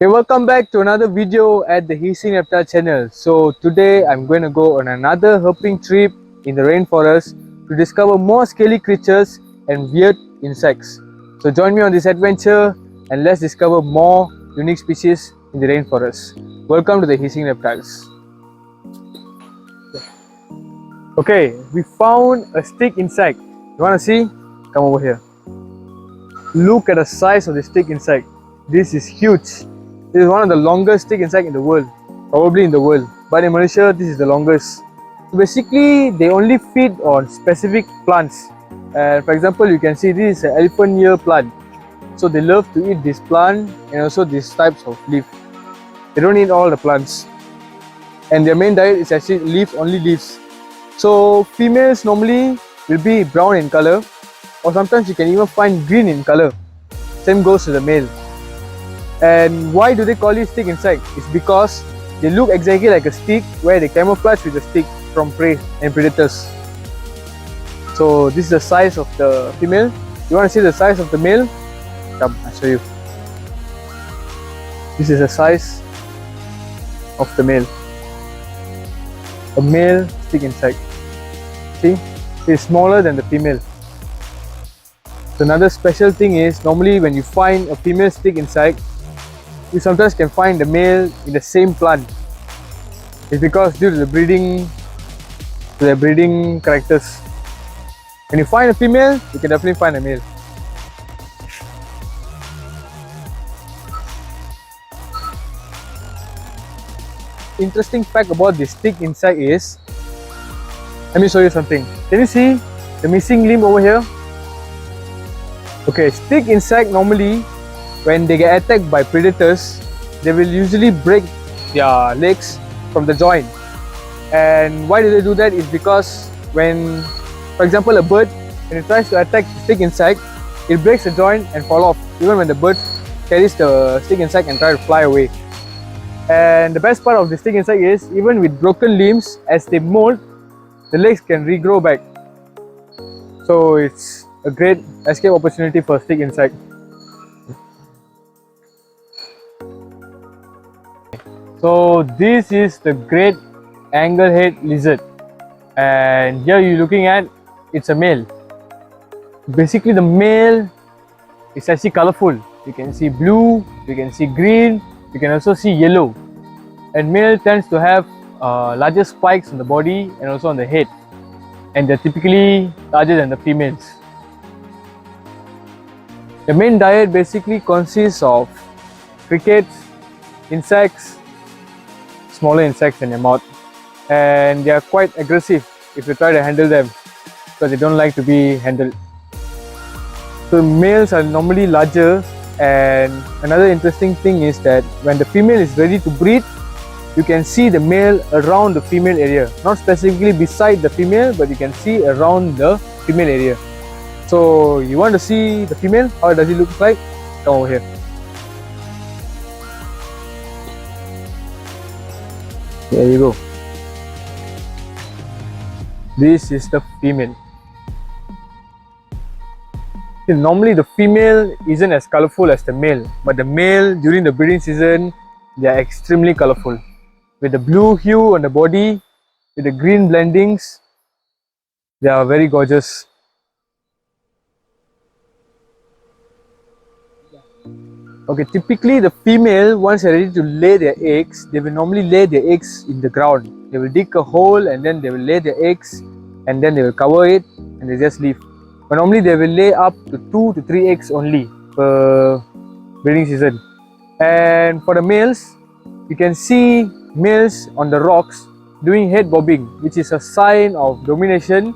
Hey, welcome back to another video at the TheFatRat channel. So today I'm going to go on another herping trip in the rainforest to discover more scaly creatures and weird insects. So join me on this adventure and let's discover more unique species in the rainforest. Welcome to the TheFatRat. Okay, we found a stick insect. You want to see? Come over here. Look at the size of the stick insect. This is huge. This is one of the longest stick insect in the world, probably in the world. But in Malaysia, this is the longest. So basically, they only feed on specific plants. And for example, you can see this is an elephant ear plant. So they love to eat this plant and also these types of leaf. They don't eat all the plants. And their main diet is actually leaves, only leaves. So females normally will be brown in color, or sometimes you can even find green in color. Same goes to the male. And why do they call it stick insect? It's because they look exactly like a stick where they camouflage with a stick from prey and predators. So this is the size of the female. You want to see the size of the male? Come, I'll show you. This is the size of the male. A male stick insect. See? It's smaller than the female. So another special thing is, normally when you find a female stick insect, you sometimes can find the male in the same plant. It's because due to the breeding characters. When you find a female, you can definitely find a male. Interesting fact about this stick insect is, let me show you something. Can you see the missing limb over here? Okay, stick insect normally, when they get attacked by predators, they will usually break their legs from the joint. And why do they do that is because when, for example, a bird, when it tries to attack the stick insect, it breaks the joint and fall off, even when the bird carries the stick insect and try to fly away. And the best part of the stick insect is, even with broken limbs, as they mold, the legs can regrow back. So it's a great escape opportunity for stick insect. So this is the great anglehead lizard, and here you're looking at, it's a male. Basically the male is actually colourful. You can see blue, you can see green, you can also see yellow. And male tends to have larger spikes on the body and also on the head, and they're typically larger than the females. The main diet basically consists of crickets, insects, smaller insects in their mouth, and they are quite aggressive if you try to handle them because they don't like to be handled. So males are normally larger, and another interesting thing is that when the female is ready to breed, you can see the male around the female area, not specifically beside the female, but you can see around the female area. So you want to see the female, how does it look like? Come over here. There you go. This is the female. Normally the female isn't as colourful as the male, but the male during the breeding season, they are extremely colourful. With the blue hue on the body, with the green blendings, they are very gorgeous. Okay, typically the female, once they're ready to lay their eggs, they will normally lay their eggs in the ground. They will dig a hole and then they will lay their eggs, and then they will cover it and they just leave. But normally they will lay up to 2 to 3 eggs only per breeding season. And for the males, you can see males on the rocks doing head bobbing, which is a sign of domination,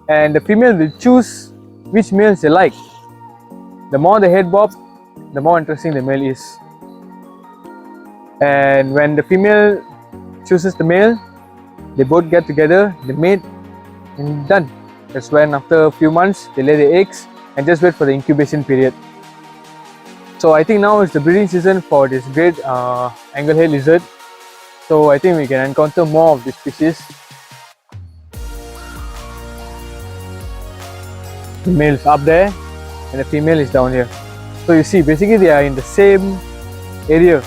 and the female will choose which males they like. The more the head bob, the more interesting the male is. And when the female chooses the male, they both get together, they mate, and done. That's when after a few months they lay the eggs and just wait for the incubation period. So I think now is the breeding season for this great anglehead lizard. So I think we can encounter more of this species. The male is up there and the female is down here. So you see, basically they are in the same area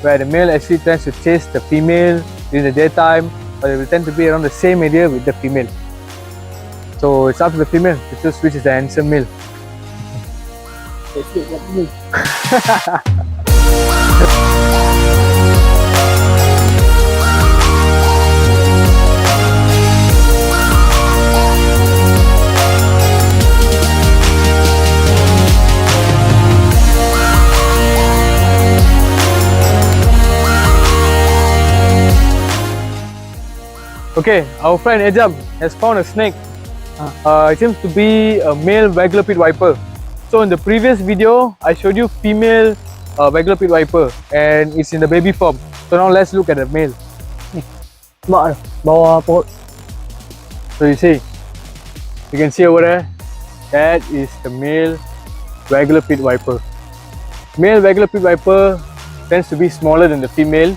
where the male actually tends to chase the female during the daytime, or they will tend to be around the same area with the female. So it's up to the female to choose which is the handsome male. Okay, our friend Ejam has found a snake. It seems to be a male regular pit viper. So in the previous video, I showed you female regular pit viper, and it's in the baby form. So now let's look at the male. So you can see over there, that is the male regular pit viper. Male regular pit viper tends to be smaller than the female,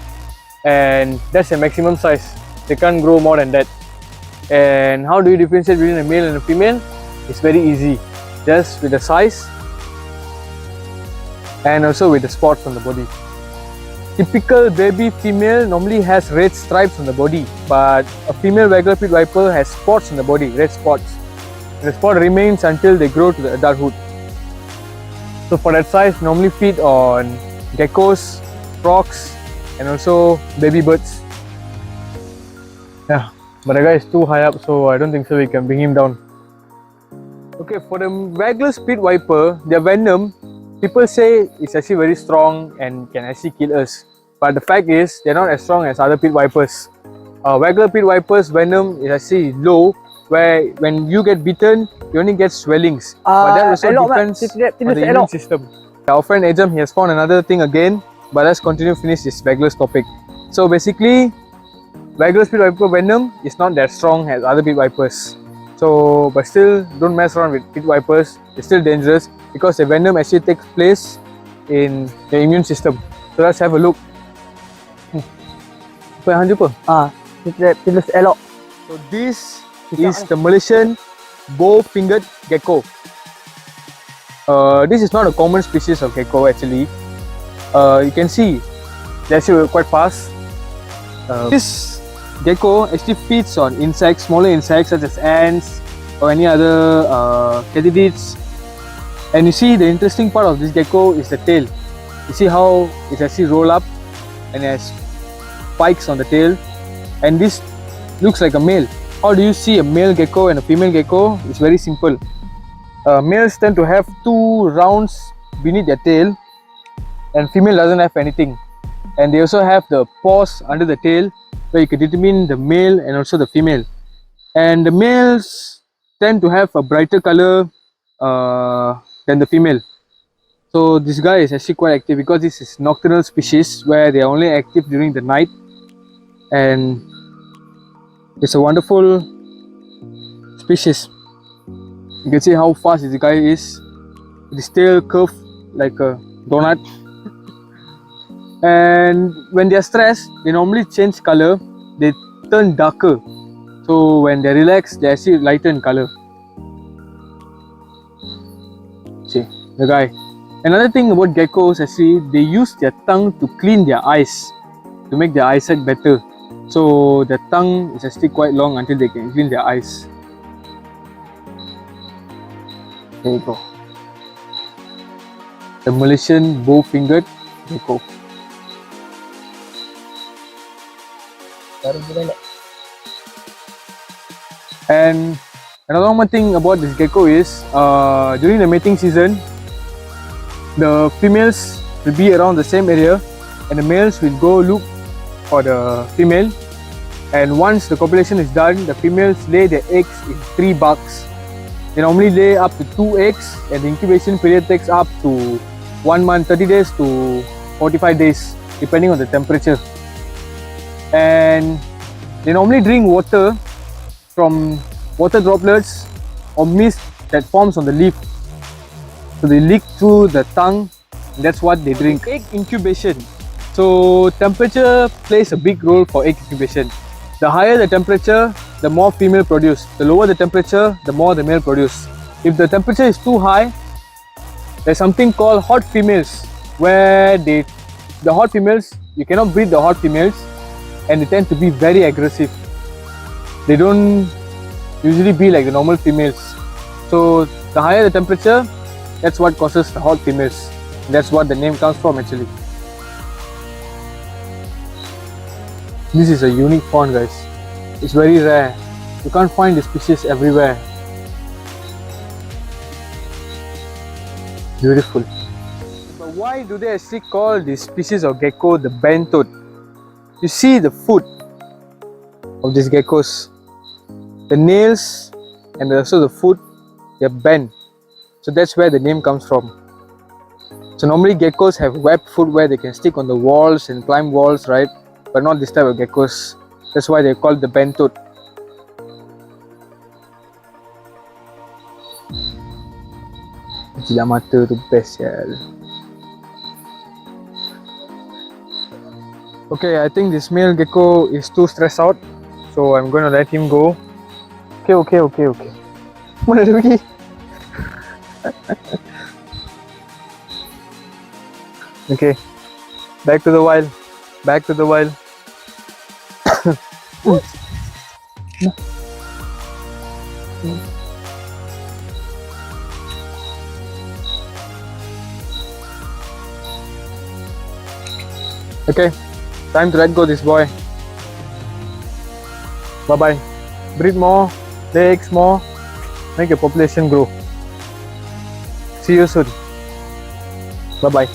and that's the maximum size. They can't grow more than that. And how do you differentiate between a male and a female? It's very easy, just with the size and also with the spots on the body. Typical baby female normally has red stripes on the body, but a female regular pit viper has spots on the body, red spots. And the spot remains until they grow to the adulthood. So for that size, normally feed on geckos, frogs, and also baby birds. Yeah, but the guy is too high up, so I don't think so we can bring him down. Okay, for the regular pit viper, their venom, people say it's actually very strong and can actually kill us. But the fact is, they're not as strong as other pit vipers. Regular pit vipers' venom is actually low, where when you get bitten, you only get swellings. But that also depends on the immune system. Our friend Ejam, he has found another thing again, but let's continue to finish this regular topic. So basically, regular pit viper venom is not that strong as other pit vipers. So, but still, don't mess around with pit vipers. It's still dangerous because the venom actually takes place in the immune system. So let's have a look. Apa yang jumpa? So this is the Malaysian bow-fingered gecko. This is not a common species of gecko actually. You can see they actually quite fast. This gecko actually feeds on insects, smaller insects such as ants or any other katydids. And you see the interesting part of this gecko is the tail. You see how it actually roll up and has spikes on the tail. And this looks like a male. How do you see a male gecko and a female gecko? It's very simple. Males tend to have two rounds beneath their tail, and female doesn't have anything. And they also have the paws under the tail, where you can determine the male and also the female. And the males tend to have a brighter color than the female. So this guy is actually quite active because this is nocturnal species where they are only active during the night, and it's a wonderful species. You can see how fast this guy is. His tail curved like a donut. And when they are stressed, they normally change color. They turn darker. So when they relax, they actually lighten in color. See the guy. Another thing about geckos, actually, they use their tongue to clean their eyes, to make their eyesight better. So the tongue is actually quite long until they can clean their eyes. There you go. The Malaysian bow-fingered gecko. And another one thing about this gecko is during the mating season, the females will be around the same area and the males will go look for the female. And once the copulation is done, the females lay their eggs in 3 bucks. They normally lay up to 2 eggs, and the incubation period takes up to 1 month, 30 days to 45 days, depending on the temperature. And they normally drink water from water droplets or mist that forms on the leaf. So they leak through the tongue, and that's what they drink. Egg incubation. So temperature plays a big role for egg incubation. The higher the temperature, the more female produce. The lower the temperature, the more the male produce. If the temperature is too high, there's something called hot females, where they the hot females, you cannot breed the hot females, and they tend to be very aggressive. They don't usually be like the normal females. So the higher the temperature, that's what causes the hot females. That's what the name comes from actually. This is a unique fawn, guys. It's very rare. You can't find the species everywhere. Beautiful. But why do they actually call this species of gecko the bent-toed? You see the foot of these geckos. The nails and also the foot, they're bent. So that's where the name comes from. So normally geckos have webbed foot where they can stick on the walls and climb walls, right? But not this type of geckos. That's why they're called the bent-toed. Jilat mata tu best ya. Okay, I think this male gecko is too stressed out, so I'm going to let him go. Okay. Mana dia pergi? Okay, back to the wild. Okay, time to let go this boy. Bye-bye. Breed more, lay eggs more, make your population grow. See you soon. Bye-bye.